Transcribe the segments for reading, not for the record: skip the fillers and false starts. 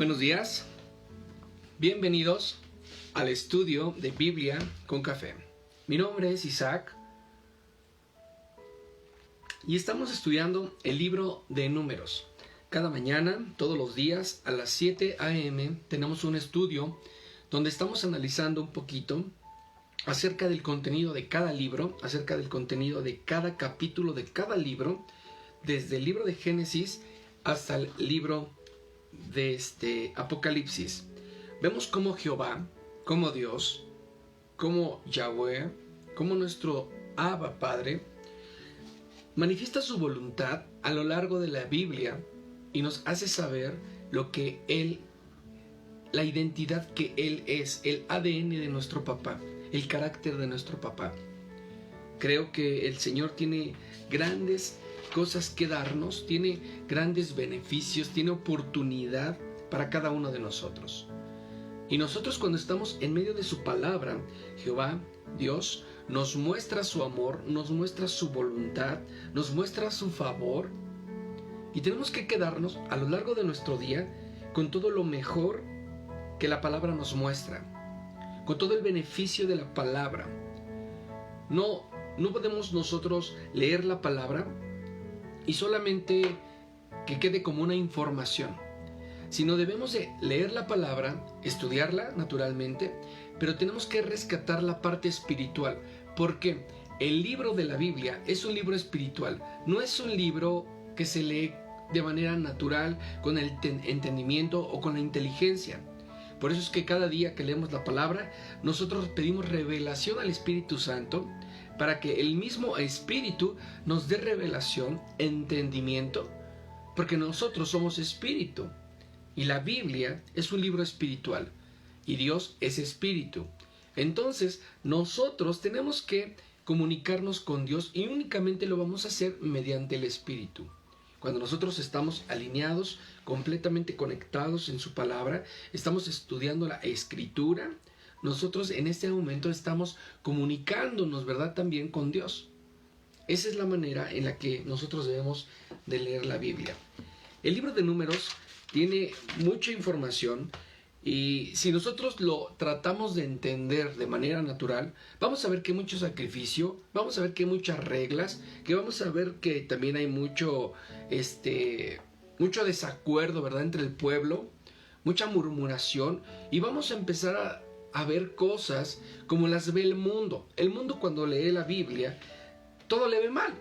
Buenos días, bienvenidos al estudio de Biblia con café. Mi nombre es Isaac y estamos estudiando el libro de Números. Cada mañana, todos los días, a las 7 a.m. tenemos un estudio donde estamos analizando un poquito acerca del contenido de cada libro, acerca del contenido de cada capítulo de cada libro, desde el libro de Génesis hasta el libro de Apocalipsis. Vemos cómo Jehová, como Dios, como Yahweh, como nuestro Abba Padre, manifiesta su voluntad a lo largo de la Biblia y nos hace saber lo que Él, la identidad que Él es, el ADN de nuestro papá, el carácter de nuestro papá. Creo que el Señor tiene grandes cosas que darnos, tiene grandes beneficios, tiene oportunidad para cada uno de nosotros. Y nosotros, cuando estamos en medio de su palabra, Jehová, Dios, nos muestra su amor, nos muestra su voluntad, nos muestra su favor. Y tenemos que quedarnos a lo largo de nuestro día con todo lo mejor que la palabra nos muestra, con todo el beneficio de la palabra. No podemos nosotros leer la palabra y solamente que quede como una información, sino debemos de leer la palabra, estudiarla naturalmente, pero tenemos que rescatar la parte espiritual, porque el libro de la Biblia es un libro espiritual, no es un libro que se lee de manera natural, con el entendimiento o con la inteligencia. Por eso es que cada día que leemos la palabra, nosotros pedimos revelación al Espíritu Santo, para que el mismo Espíritu nos dé revelación, entendimiento, porque nosotros somos Espíritu. Y la Biblia es un libro espiritual, y Dios es Espíritu. Entonces, nosotros tenemos que comunicarnos con Dios, y únicamente lo vamos a hacer mediante el Espíritu. Cuando nosotros estamos alineados, completamente conectados en su palabra, estamos estudiando la Escritura, nosotros en este momento estamos comunicándonos, ¿verdad?, también con Dios. Esa es la manera en la que nosotros debemos de leer la Biblia. El libro de Números tiene mucha información y si nosotros lo tratamos de entender de manera natural, vamos a ver que hay mucho sacrificio, vamos a ver que hay muchas reglas, que vamos a ver que también hay mucho desacuerdo, ¿verdad?, entre el pueblo, mucha murmuración, y vamos a empezar a ver cosas como las ve el mundo. El mundo, cuando lee la Biblia, todo le ve mal,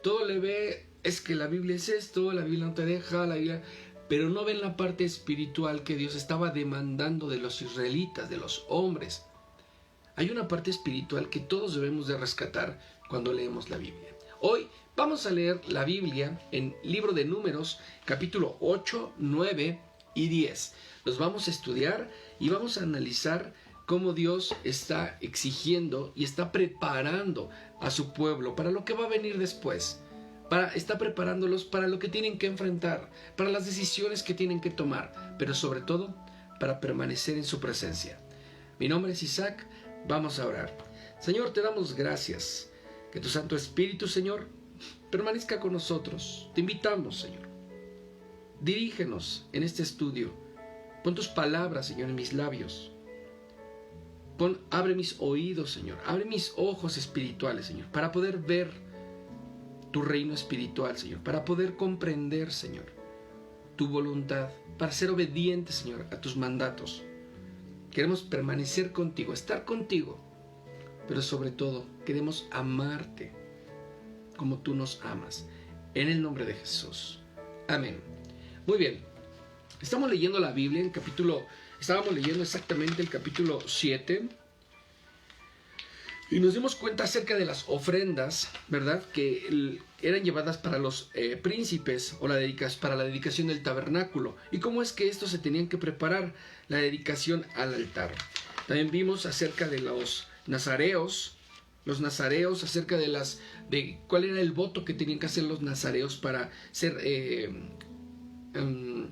todo le ve, es que la Biblia es esto, la Biblia no te deja, la Biblia, pero no ven la parte espiritual que Dios estaba demandando de los israelitas, de los hombres. Hay una parte espiritual que todos debemos de rescatar cuando leemos la Biblia. Hoy vamos a leer la Biblia en libro de Números, capítulo 8, 9 y 10. Los vamos a estudiar y vamos a analizar cómo Dios está exigiendo y está preparando a su pueblo para lo que va a venir después. Está preparándolos para lo que tienen que enfrentar, para las decisiones que tienen que tomar, pero sobre todo para permanecer en su presencia. Mi nombre es Isaac, vamos a orar. Señor, te damos gracias. Que tu Santo Espíritu, Señor, permanezca con nosotros. Te invitamos, Señor. Dirígenos en este estudio. Pon tus palabras, Señor, en mis labios. Abre mis oídos, Señor. Abre mis ojos espirituales, Señor, para poder ver tu reino espiritual, Señor, para poder comprender, Señor, tu voluntad, para ser obedientes, Señor, a tus mandatos. Queremos permanecer contigo, estar contigo, pero sobre todo queremos amarte como tú nos amas. En el nombre de Jesús. Amén. Muy bien. Estamos leyendo la Biblia en estábamos leyendo exactamente el capítulo 7. Y nos dimos cuenta acerca de las ofrendas, ¿verdad?, que eran llevadas para los príncipes o para la dedicación del tabernáculo. Y cómo es que estos se tenían que preparar, la dedicación al altar. También vimos acerca de los nazareos, acerca de cuál era el voto que tenían que hacer los nazareos para ser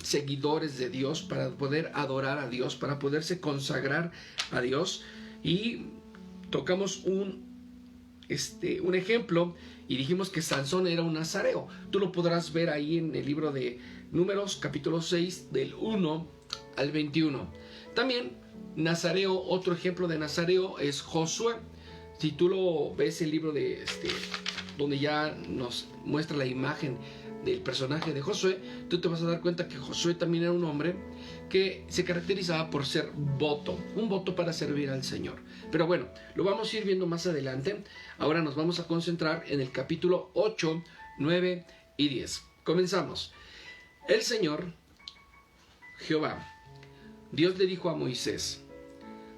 seguidores de Dios, para poder adorar a Dios, para poderse consagrar a Dios. Y tocamos un un ejemplo y dijimos que Sansón era un nazareo. Tú lo podrás ver ahí en el libro de Números, capítulo 6, del 1 al 21. También nazareo, otro ejemplo de nazareo es Josué. Si tú lo ves el libro de donde ya nos muestra la imagen del personaje de Josué, tú te vas a dar cuenta que Josué también era un hombre que se caracterizaba por ser un voto para servir al Señor. Pero bueno, lo vamos a ir viendo más adelante. Ahora nos vamos a concentrar en el capítulo 8, 9 y 10. Comenzamos. El Señor, Jehová, Dios le dijo a Moisés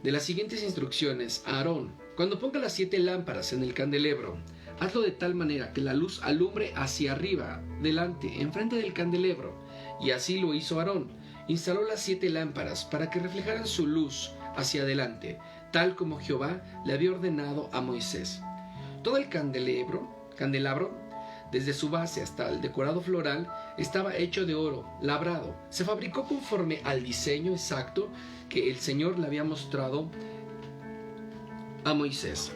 de las siguientes instrucciones a Aarón: cuando ponga las 7 lámparas en el candelebro, hazlo de tal manera que la luz alumbre hacia arriba, delante, enfrente del candelebro. Y así lo hizo Aarón. Instaló las 7 lámparas para que reflejaran su luz hacia adelante, tal como Jehová le había ordenado a Moisés. Todo el candelabro, desde su base hasta el decorado floral, estaba hecho de oro, labrado. Se fabricó conforme al diseño exacto que el Señor le había mostrado a Moisés.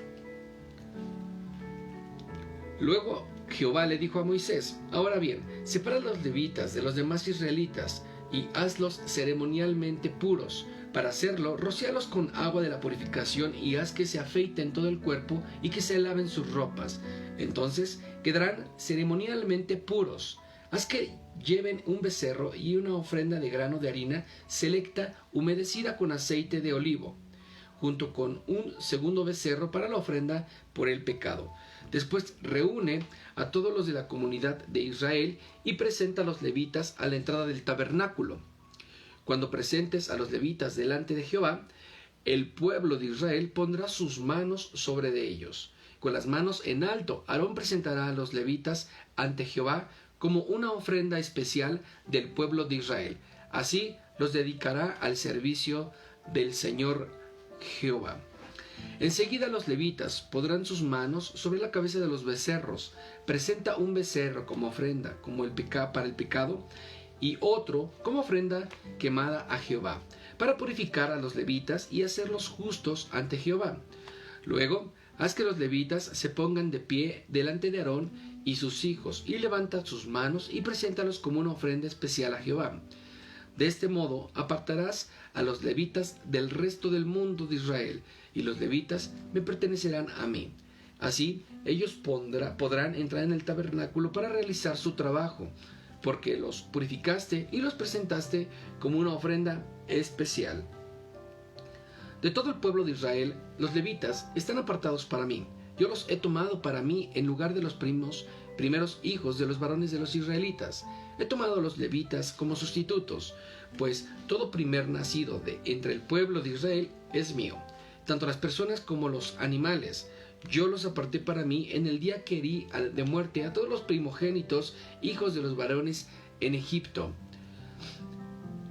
Luego Jehová le dijo a Moisés: ahora bien, separa a los levitas de los demás israelitas y hazlos ceremonialmente puros. Para hacerlo, rocíalos con agua de la purificación y haz que se afeiten todo el cuerpo y que se laven sus ropas. Entonces quedarán ceremonialmente puros. Haz que lleven un becerro y una ofrenda de grano de harina selecta humedecida con aceite de olivo, junto con un segundo becerro para la ofrenda por el pecado. Después reúne a todos los de la comunidad de Israel y presenta a los levitas a la entrada del tabernáculo. Cuando presentes a los levitas delante de Jehová, el pueblo de Israel pondrá sus manos sobre de ellos. Con las manos en alto, Aarón presentará a los levitas ante Jehová como una ofrenda especial del pueblo de Israel. Así los dedicará al servicio del Señor Jehová. Enseguida los levitas pondrán sus manos sobre la cabeza de los becerros. Presenta un becerro como ofrenda para el pecado y otro como ofrenda quemada a Jehová, para purificar a los levitas y hacerlos justos ante Jehová. Luego, haz que los levitas se pongan de pie delante de Aarón y sus hijos, y levanta sus manos y preséntalos como una ofrenda especial a Jehová. De este modo apartarás a los levitas del resto del mundo de Israel, y los levitas me pertenecerán a mí. Así ellos podrán entrar en el tabernáculo para realizar su trabajo, porque los purificaste y los presentaste como una ofrenda especial. De todo el pueblo de Israel, los levitas están apartados para mí. Yo los he tomado para mí en lugar de los primeros hijos de los varones de los israelitas. He tomado a los levitas como sustitutos, pues todo primer nacido de entre el pueblo de Israel es mío, tanto las personas como los animales. Yo los aparté para mí en el día que herí de muerte a todos los primogénitos, hijos de los varones en Egipto.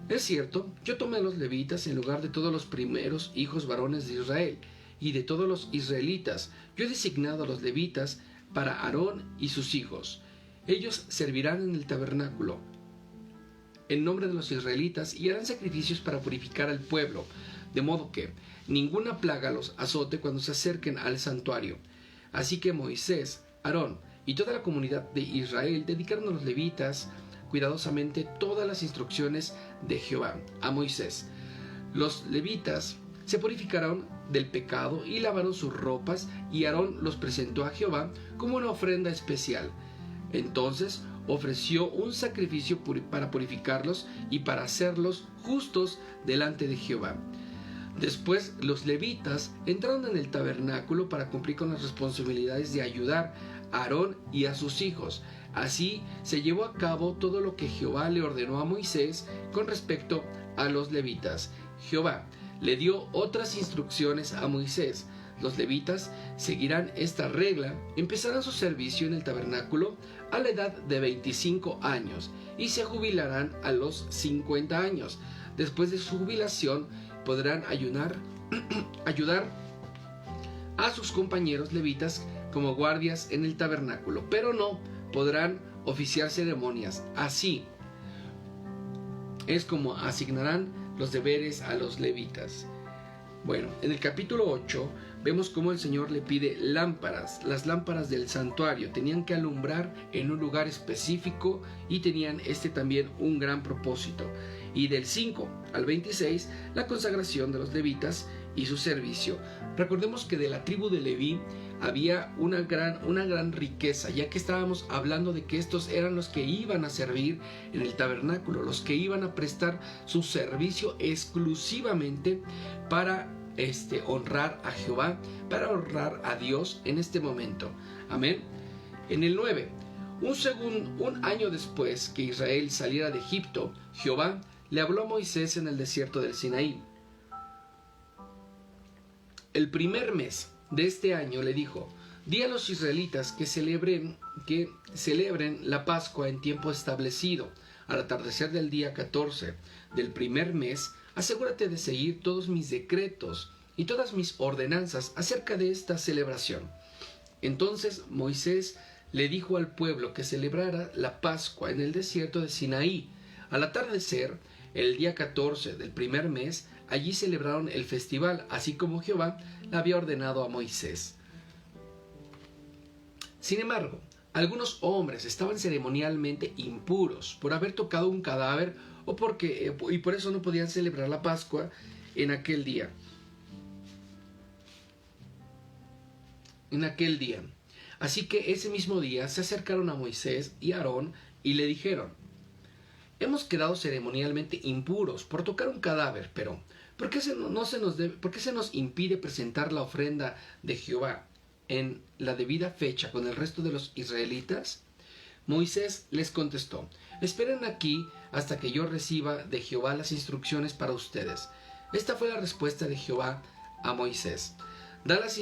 Es cierto, yo tomé a los levitas en lugar de todos los primeros hijos varones de Israel, y de todos los israelitas. Yo he designado a los levitas para Aarón y sus hijos. Ellos servirán en el tabernáculo en nombre de los israelitas y harán sacrificios para purificar al pueblo, de modo que ninguna plaga los azote cuando se acerquen al santuario. Así que Moisés, Aarón y toda la comunidad de Israel dedicaron a los levitas cuidadosamente todas las instrucciones de Jehová a Moisés. Los levitas se purificaron del pecado y lavaron sus ropas, y Aarón los presentó a Jehová como una ofrenda especial. Entonces ofreció un sacrificio para purificarlos y para hacerlos justos delante de Jehová. Después los levitas entraron en el tabernáculo para cumplir con las responsabilidades de ayudar a Aarón y a sus hijos. Así se llevó a cabo todo lo que Jehová le ordenó a Moisés con respecto a los levitas. Jehová le dio otras instrucciones a Moisés. Los levitas seguirán esta regla, empezarán su servicio en el tabernáculo a la edad de 25 años y se jubilarán a los 50 años. Después de su jubilación podrán ayudar a sus compañeros levitas como guardias en el tabernáculo, pero no podrán oficiar ceremonias. Así es como asignarán los deberes a los levitas. Bueno, en el capítulo 8 vemos cómo el Señor le pide lámparas. Las lámparas del santuario tenían que alumbrar en un lugar específico y tenían también un gran propósito. Y del 5 al 26, la consagración de los levitas y su servicio. Recordemos que de la tribu de Leví había una gran riqueza, ya que estábamos hablando de que estos eran los que iban a servir en el tabernáculo, los que iban a prestar su servicio exclusivamente para honrar a Jehová, para honrar a Dios en este momento. Amén. En el 9, un año después que Israel saliera de Egipto, Jehová le habló a Moisés en el desierto del Sinaí. El primer mes de este año le dijo: di a los israelitas que celebren la Pascua en tiempo establecido. Al atardecer del día 14 del primer mes, asegúrate de seguir todos mis decretos y todas mis ordenanzas acerca de esta celebración. Entonces Moisés le dijo al pueblo que celebrara la Pascua en el desierto de Sinaí. Al atardecer, el día 14 del primer mes, allí celebraron el festival, así como Jehová le había ordenado a Moisés. Sin embargo, algunos hombres estaban ceremonialmente impuros por haber tocado un cadáver y por eso no podían celebrar la Pascua en aquel día. Así que ese mismo día se acercaron a Moisés y a Aarón y le dijeron: hemos quedado ceremonialmente impuros por tocar un cadáver, pero ¿por qué se nos impide presentar la ofrenda de Jehová en la debida fecha con el resto de los israelitas? Moisés les contestó: esperen aquí hasta que yo reciba de Jehová las instrucciones para ustedes. Esta fue la respuesta de Jehová a Moisés: da las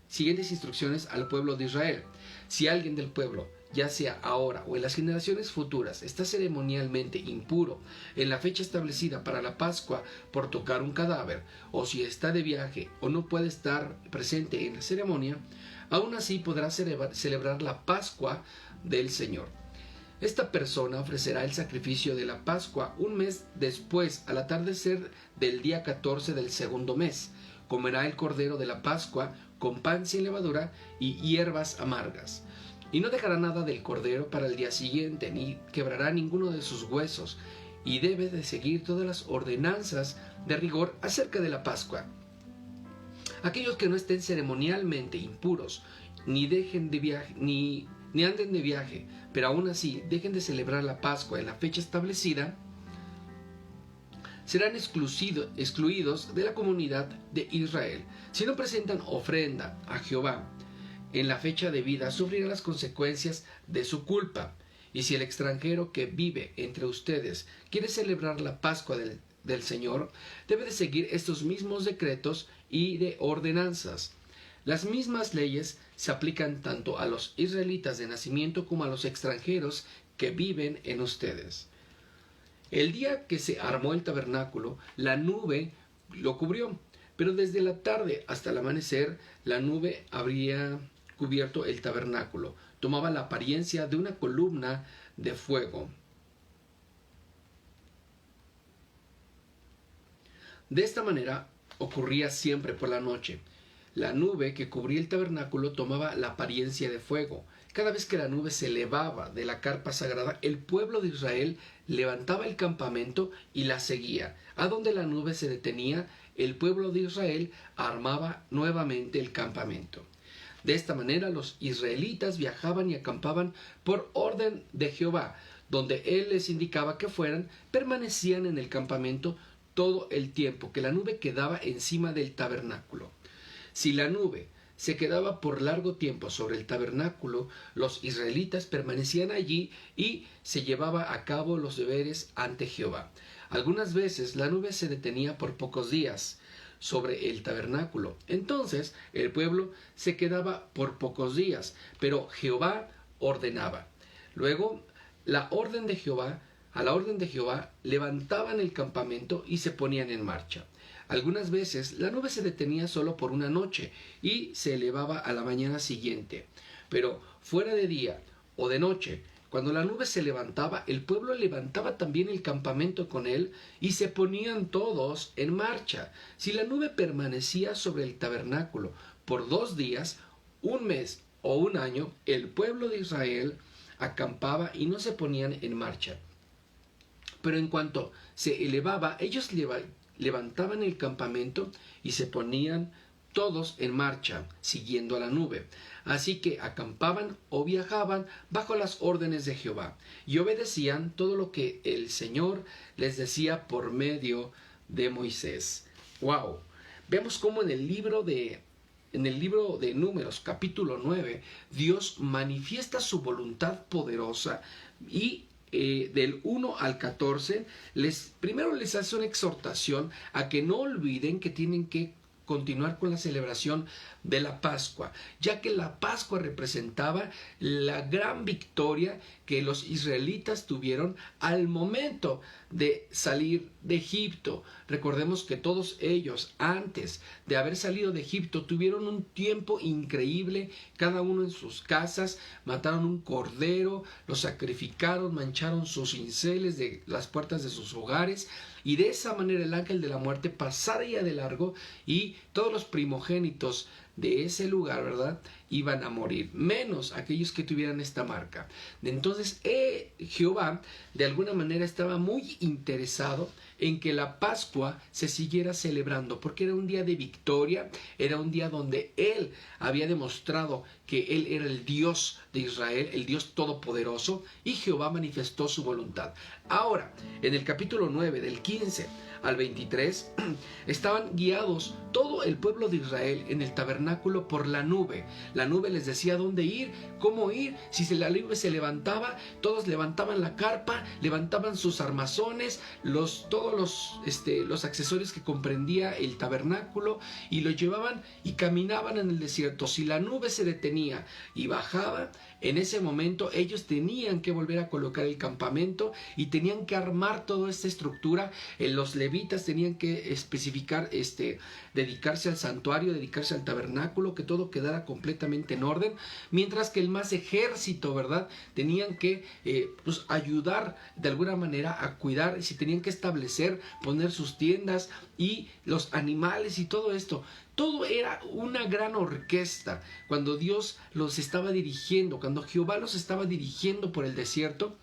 siguientes instrucciones al pueblo de Israel. Si alguien del pueblo, ya sea ahora o en las generaciones futuras, está ceremonialmente impuro en la fecha establecida para la Pascua por tocar un cadáver, o si está de viaje o no puede estar presente en la ceremonia, aún así podrá celebrar la Pascua del Señor. Esta persona ofrecerá el sacrificio de la Pascua un mes después, al atardecer del día 14 del segundo mes. Comerá el cordero de la Pascua con pan sin levadura y hierbas amargas. Y no dejará nada del cordero para el día siguiente, ni quebrará ninguno de sus huesos, y debe de seguir todas las ordenanzas de rigor acerca de la Pascua. Aquellos que no estén ceremonialmente impuros, ni anden de viaje, pero aún así dejen de celebrar la Pascua en la fecha establecida, serán excluidos de la comunidad de Israel. Si no presentan ofrenda a Jehová en la fecha debida, sufrirán las consecuencias de su culpa. Y si el extranjero que vive entre ustedes quiere celebrar la Pascua del Señor, debe de seguir estos mismos decretos y de ordenanzas. Las mismas leyes se aplican tanto a los israelitas de nacimiento como a los extranjeros que viven en ustedes. El día que se armó el tabernáculo, la nube lo cubrió, pero desde la tarde hasta el amanecer, la nube habría cubierto el tabernáculo. Tomaba la apariencia de una columna de fuego. De esta manera ocurría siempre por la noche. La nube que cubría el tabernáculo tomaba la apariencia de fuego. Cada vez que la nube se elevaba de la carpa sagrada, el pueblo de Israel levantaba el campamento y la seguía. A donde la nube se detenía, el pueblo de Israel armaba nuevamente el campamento. De esta manera los israelitas viajaban y acampaban por orden de Jehová. Donde él les indicaba que fueran, permanecían en el campamento todo el tiempo que la nube quedaba encima del tabernáculo. Si la nube se quedaba por largo tiempo sobre el tabernáculo, los israelitas permanecían allí y se llevaba a cabo los deberes ante Jehová. Algunas veces la nube se detenía por pocos días sobre el tabernáculo. Entonces el pueblo se quedaba por pocos días, pero Jehová ordenaba. Luego, a la orden de Jehová levantaban el campamento y se ponían en marcha. Algunas veces la nube se detenía solo por una noche y se elevaba a la mañana siguiente. Pero fuera de día o de noche, Cuando la nube se levantaba, el pueblo levantaba también el campamento con él y se ponían todos en marcha. Si la nube permanecía sobre el tabernáculo por 2 días, un mes o un año, el pueblo de Israel acampaba y no se ponían en marcha. Pero en cuanto se elevaba, ellos levantaban el campamento y se ponían todos en marcha, siguiendo a la nube. Así que acampaban o viajaban bajo las órdenes de Jehová y obedecían todo lo que el Señor les decía por medio de Moisés. ¡Wow! Vemos cómo en el libro de Números, capítulo 9, Dios manifiesta su voluntad poderosa y del 1 al 14, primero les hace una exhortación a que no olviden que tienen que continuar con la celebración de la Pascua, ya que la Pascua representaba la gran victoria que los israelitas tuvieron al momento de salir de Egipto. Recordemos que todos ellos, antes de haber salido de Egipto, tuvieron un tiempo increíble, cada uno en sus casas, mataron un cordero, lo sacrificaron, mancharon sus cinceles de las puertas de sus hogares, y de esa manera el ángel de la muerte pasaría de largo y todos los primogénitos de ese lugar, ¿verdad?, iban a morir, menos aquellos que tuvieran esta marca. Entonces Jehová de alguna manera estaba muy interesado en que la Pascua se siguiera celebrando, porque era un día de victoria, era un día donde Él había demostrado que Él era el Dios de Israel, el Dios todopoderoso, y Jehová manifestó su voluntad. Ahora, en el capítulo 9, del 15 al 23, estaban guiados todo el pueblo de Israel en el tabernáculo por la nube. La nube les decía dónde ir, cómo ir. Si la nube se levantaba, todos levantaban la carpa, levantaban sus armazones, todos los accesorios que comprendía el tabernáculo, y lo llevaban y caminaban en el desierto. Si la nube se detenía y bajaba, en ese momento ellos tenían que volver a colocar el campamento y tenían que armar toda esta estructura. Los levitas tenían que especificar, dedicarse al santuario, dedicarse al tabernáculo, que todo quedara completamente en orden, mientras que el más ejército, ¿verdad?, tenían que ayudar de alguna manera a cuidar, si tenían que establecer, poner sus tiendas y los animales y todo esto. Todo era una gran orquesta cuando Dios los estaba dirigiendo, cuando Jehová los estaba dirigiendo por el desierto.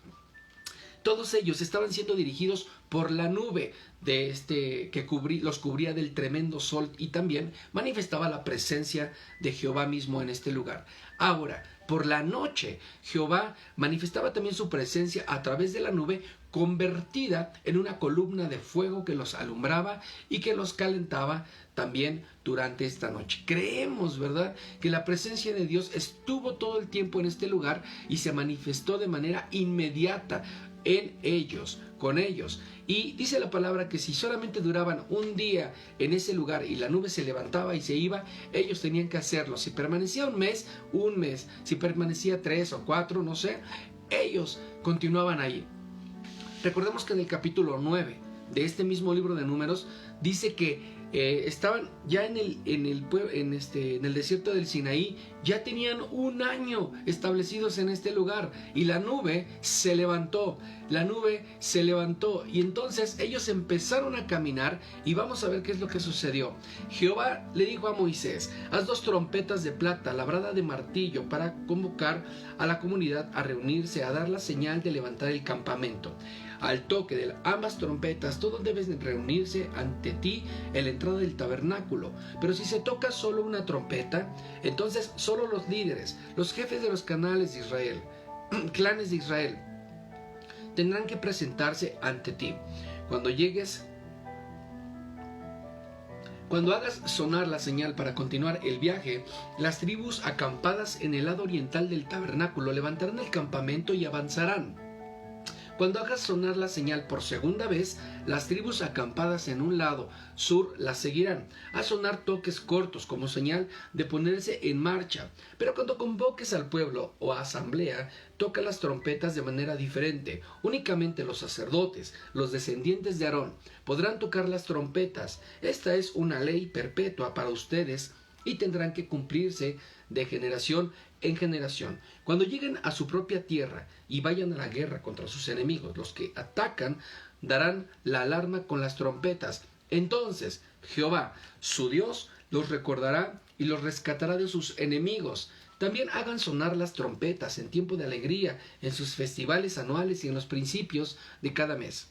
Todos ellos estaban siendo dirigidos por la nube que los cubría del tremendo sol, y también manifestaba la presencia de Jehová mismo en este lugar. Ahora, por la noche, Jehová manifestaba también su presencia a través de la nube, convertida en una columna de fuego que los alumbraba y que los calentaba también durante esta noche. Creemos, ¿verdad?, que la presencia de Dios estuvo todo el tiempo en este lugar y se manifestó de manera inmediata en ellos, con ellos. Y dice la palabra que si solamente duraban un día en ese lugar y la nube se levantaba y se iba, ellos tenían que hacerlo. Si permanecía un mes, si permanecía 3 o 4, no sé, ellos continuaban ahí. Recordemos que en el capítulo 9 de este mismo libro de Números dice que estaban ya en el desierto del Sinaí, ya tenían 1 año establecidos en este lugar, y la nube se levantó, y entonces ellos empezaron a caminar, y vamos a ver qué es lo que sucedió. Jehová le dijo a Moisés: haz 2 trompetas de plata labrada de martillo para convocar a la comunidad a reunirse, a dar la señal de levantar el campamento. Al toque de ambas trompetas, todos deben reunirse ante ti en la entrada del tabernáculo. Pero si se toca solo una trompeta, entonces solo los líderes, los jefes de los clanes de Israel, tendrán que presentarse ante ti. Cuando hagas sonar la señal para continuar el viaje, las tribus acampadas en el lado oriental del tabernáculo levantarán el campamento y avanzarán. Cuando hagas sonar la señal por segunda vez, las tribus acampadas en un lado sur las seguirán. Haz sonar toques cortos como señal de ponerse en marcha. Pero cuando convoques al pueblo o asamblea, toca las trompetas de manera diferente. Únicamente los sacerdotes, los descendientes de Aarón, podrán tocar las trompetas. Esta es una ley perpetua para ustedes y tendrán que cumplirse de generación en generación. Cuando lleguen a su propia tierra y vayan a la guerra contra sus enemigos, los que atacan darán la alarma con las trompetas. Entonces Jehová, su Dios, los recordará y los rescatará de sus enemigos. También hagan sonar las trompetas en tiempo de alegría, en sus festivales anuales y en los principios de cada mes.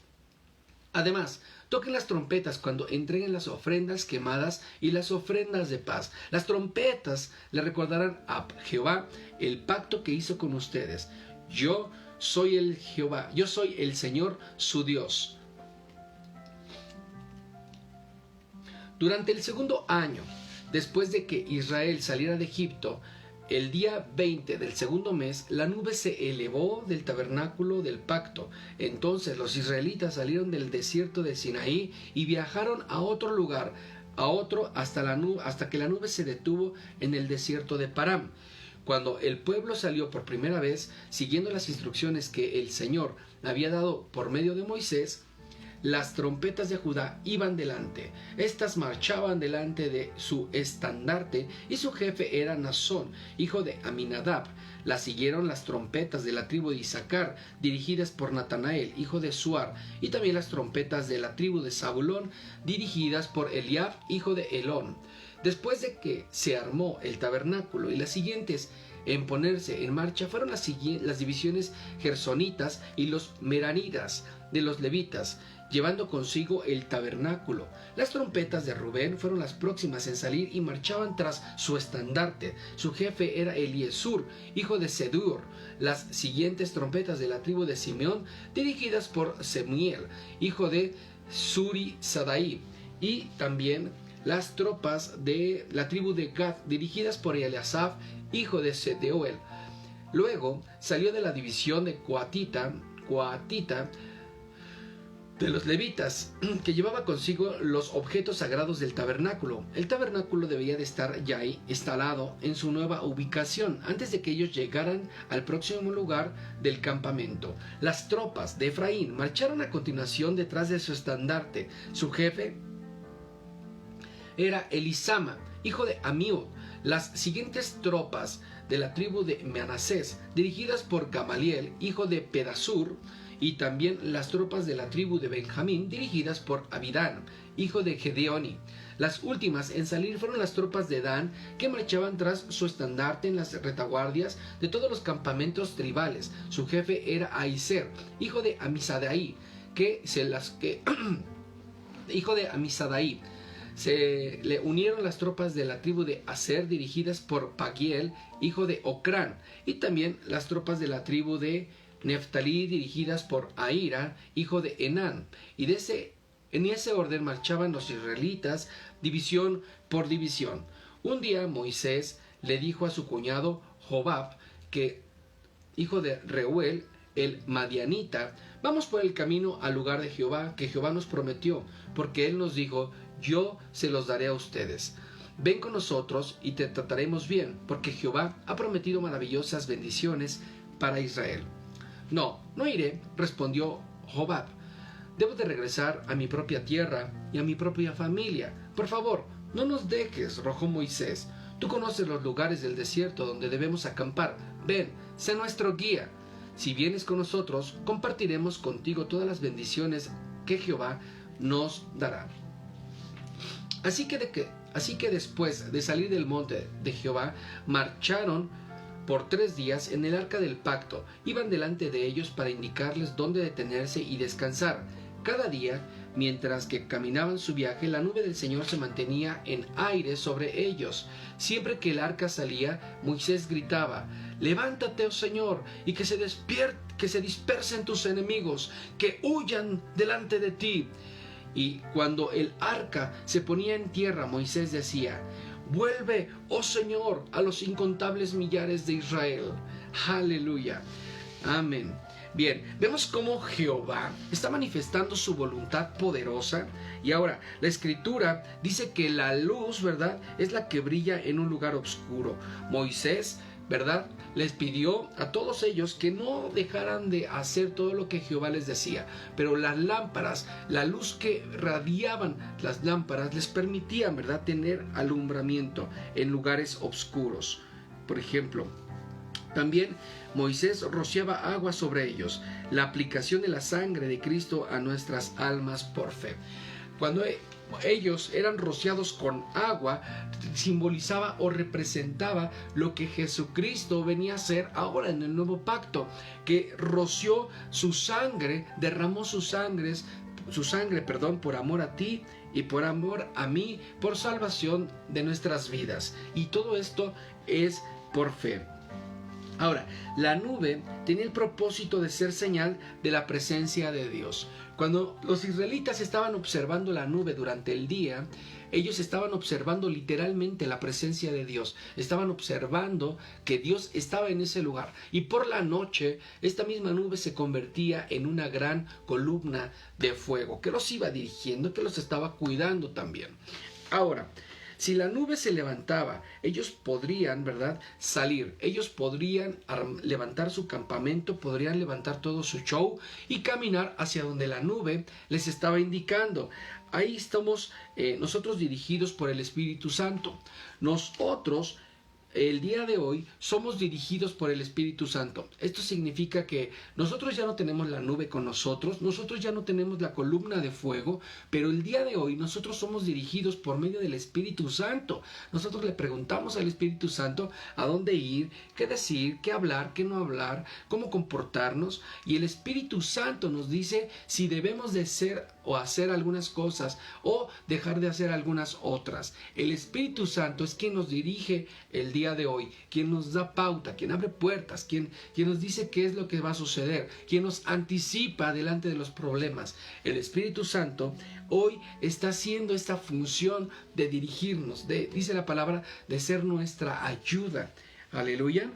Además, toquen las trompetas cuando entreguen las ofrendas quemadas y las ofrendas de paz. Las trompetas le recordarán a Jehová el pacto que hizo con ustedes. Yo soy el Jehová, yo soy el Señor su Dios. Durante el segundo año, después de que Israel saliera de Egipto, el día 20 del segundo mes, la nube se elevó del tabernáculo del pacto. Entonces los israelitas salieron del desierto de Sinaí y viajaron a otro lugar, hasta que la nube se detuvo en el desierto de Param. Cuando el pueblo salió por primera vez, siguiendo las instrucciones que el Señor había dado por medio de Moisés, las trompetas de Judá iban delante. Estas marchaban delante de su estandarte y su jefe era Nazón, hijo de Aminadab. Las siguieron las trompetas de la tribu de Isaacar, dirigidas por Natanael, hijo de Suar, y también las trompetas de la tribu de Zabulón, dirigidas por Eliab, hijo de Elón. Después de que se armó el tabernáculo y las siguientes en ponerse en marcha fueron las divisiones gersonitas y los meranitas de los levitas, llevando consigo el tabernáculo. Las trompetas de Rubén fueron las próximas en salir y marchaban tras su estandarte. Su jefe era Eliesur, hijo de Sedur. Las siguientes trompetas de la tribu de Simeón, dirigidas por Semuel, hijo de Suri Sadai, y también las tropas de la tribu de Gad, dirigidas por Eliasaf, hijo de Sedeuel. Luego salió de la división de Coatita de los levitas, que llevaba consigo los objetos sagrados del tabernáculo. El tabernáculo debía de estar ya instalado en su nueva ubicación antes de que ellos llegaran al próximo lugar del campamento. Las tropas de Efraín marcharon a continuación detrás de su estandarte. Su jefe era Elisama, hijo de Amiud. Las siguientes tropas de la tribu de Manasés, dirigidas por Gamaliel, hijo de Pedasur, y también las tropas de la tribu de Benjamín, dirigidas por Abidán, hijo de Gedeoni. Las últimas en salir fueron las tropas de Dan, que marchaban tras su estandarte en las retaguardias de todos los campamentos tribales. Su jefe era Aiser, hijo de Amisadai, hijo de Amisadai. Se le unieron las tropas de la tribu de Aser, dirigidas por Pagiel, hijo de Ocrán, y también las tropas de la tribu de Neftalí, dirigidas por Ahira, hijo de Enán. Y en ese orden marchaban los israelitas, división por división. Un día Moisés le dijo a su cuñado Jobab, hijo de Reuel, el madianita: vamos por el camino al lugar de Jehová, que Jehová nos prometió, porque él nos dijo: yo se los daré a ustedes. Ven con nosotros y te trataremos bien, porque Jehová ha prometido maravillosas bendiciones para Israel. No iré, respondió Jobab. Debo de regresar a mi propia tierra y a mi propia familia. Por favor, no nos dejes, rogó Moisés. Tú conoces los lugares del desierto donde debemos acampar. Ven, sé nuestro guía. Si vienes con nosotros, compartiremos contigo todas las bendiciones que Jehová nos dará. Así que después de salir del monte de Jehová, marcharon por 3 días en el arca del pacto. Iban delante de ellos para indicarles dónde detenerse y descansar. Cada día, mientras que caminaban su viaje, la nube del Señor se mantenía en aire sobre ellos. Siempre que el arca salía, Moisés gritaba: levántate, oh Señor, y que se dispersen tus enemigos, que huyan delante de ti. Y cuando el arca se ponía en tierra, Moisés decía: vuelve, oh Señor, a los incontables millares de Israel. Aleluya. Amén. Bien, vemos cómo Jehová está manifestando su voluntad poderosa. Y ahora, la Escritura dice que la luz, ¿verdad?, es la que brilla en un lugar oscuro. Moisés, ¿verdad?, les pidió a todos ellos que no dejaran de hacer todo lo que Jehová les decía. Pero las lámparas, la luz que radiaban las lámparas, les permitían, ¿verdad?, tener alumbramiento en lugares oscuros. por ejemplo. También Moisés rociaba agua sobre ellos, la aplicación de la sangre de Cristo a nuestras almas por fe. Cuando ellos eran rociados con agua, simbolizaba o representaba lo que Jesucristo venía a hacer ahora en el nuevo pacto, que roció su sangre, derramó su sangre, por amor a ti y por amor a mí, por salvación de nuestras vidas. Y todo esto es por fe. Ahora, la nube tenía el propósito de ser señal de la presencia de Dios. Cuando los israelitas estaban observando la nube durante el día, ellos estaban observando literalmente la presencia de Dios. Estaban observando que Dios estaba en ese lugar. Y por la noche, esta misma nube se convertía en una gran columna de fuego que los iba dirigiendo, que los estaba cuidando también. Ahora, si la nube se levantaba, ellos podrían, ¿verdad?, salir. Ellos podrían levantar su campamento, podrían levantar todo su show y caminar hacia donde la nube les estaba indicando. Ahí estamos nosotros dirigidos por el Espíritu Santo. Nosotros, el día de hoy, somos dirigidos por el Espíritu Santo. Esto significa que nosotros ya no tenemos la nube con nosotros ya no tenemos la columna de fuego, pero el día de hoy nosotros somos dirigidos por medio del Espíritu Santo. Nosotros le preguntamos al Espíritu Santo a dónde ir, qué decir, qué hablar, qué no hablar, cómo comportarnos, y el Espíritu Santo nos dice si debemos de ser o hacer algunas cosas o dejar de hacer algunas otras. El Espíritu Santo es quien nos dirige el día de hoy, quien nos da pauta, quien abre puertas, quien nos dice qué es lo que va a suceder, quien nos anticipa delante de los problemas. El Espíritu Santo hoy está haciendo esta función de dirigirnos, dice la palabra, de ser nuestra ayuda. Aleluya.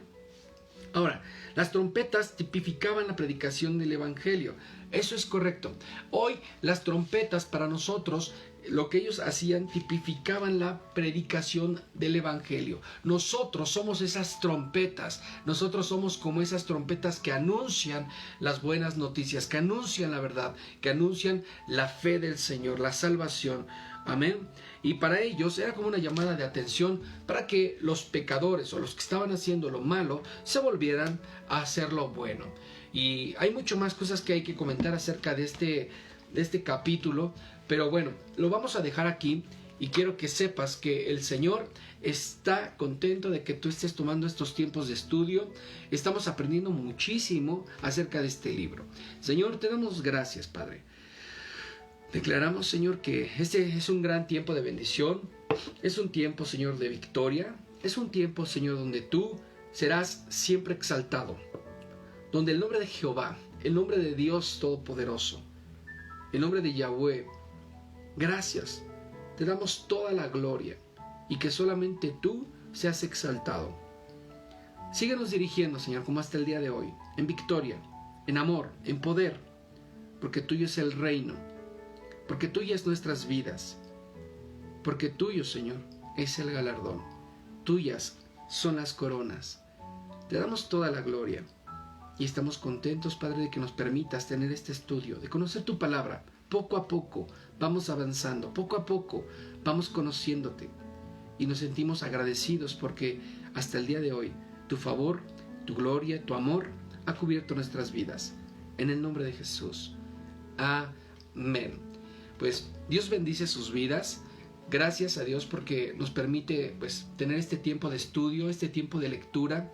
Ahora, las trompetas tipificaban la predicación del Evangelio. Eso es correcto. Hoy las trompetas para nosotros, lo que ellos hacían, tipificaban la predicación del Evangelio. Nosotros somos esas trompetas. Nosotros somos como esas trompetas que anuncian las buenas noticias, que anuncian la verdad, que anuncian la fe del Señor, la salvación. Amén. Y para ellos era como una llamada de atención para que los pecadores o los que estaban haciendo lo malo se volvieran a hacer lo bueno. Y hay mucho más cosas que hay que comentar acerca de este capítulo, pero bueno, lo vamos a dejar aquí y quiero que sepas que el Señor está contento de que tú estés tomando estos tiempos de estudio. Estamos aprendiendo muchísimo acerca de este libro. Señor, te damos gracias, Padre. Declaramos, Señor, que este es un gran tiempo de bendición, es un tiempo, Señor, de victoria, es un tiempo, Señor, donde tú serás siempre exaltado, donde el nombre de Jehová, el nombre de Dios Todopoderoso, el nombre de Yahweh, gracias, te damos toda la gloria y que solamente tú seas exaltado. Síguenos dirigiendo, Señor, como hasta el día de hoy, en victoria, en amor, en poder, porque tuyo es el reino, porque tuyas nuestras vidas, porque tuyo, Señor, es el galardón, tuyas son las coronas. Te damos toda la gloria y estamos contentos, Padre, de que nos permitas tener este estudio, de conocer tu palabra. Poco a poco vamos avanzando, poco a poco vamos conociéndote y nos sentimos agradecidos porque hasta el día de hoy tu favor, tu gloria, tu amor ha cubierto nuestras vidas. En el nombre de Jesús. Amén. Pues Dios bendice sus vidas. Gracias a Dios porque nos permite tener este tiempo de estudio, este tiempo de lectura.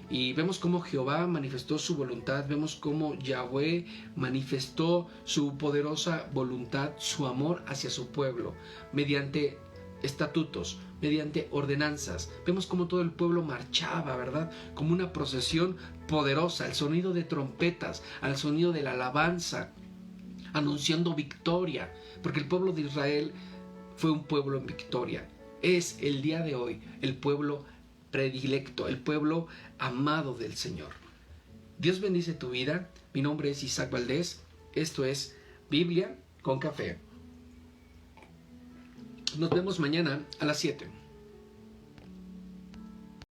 Y vemos cómo Jehová manifestó su voluntad, vemos cómo Yahweh manifestó su poderosa voluntad, su amor hacia su pueblo, mediante estatutos, mediante ordenanzas. Vemos cómo todo el pueblo marchaba, ¿verdad? Como una procesión poderosa, al sonido de trompetas, al sonido de la alabanza, anunciando victoria, porque el pueblo de Israel fue un pueblo en victoria. Es el día de hoy el pueblo predilecto, el pueblo amado del Señor. Dios bendice tu vida. Mi nombre es Isaac Valdés. Esto es Biblia con Café. Nos vemos mañana a las 7.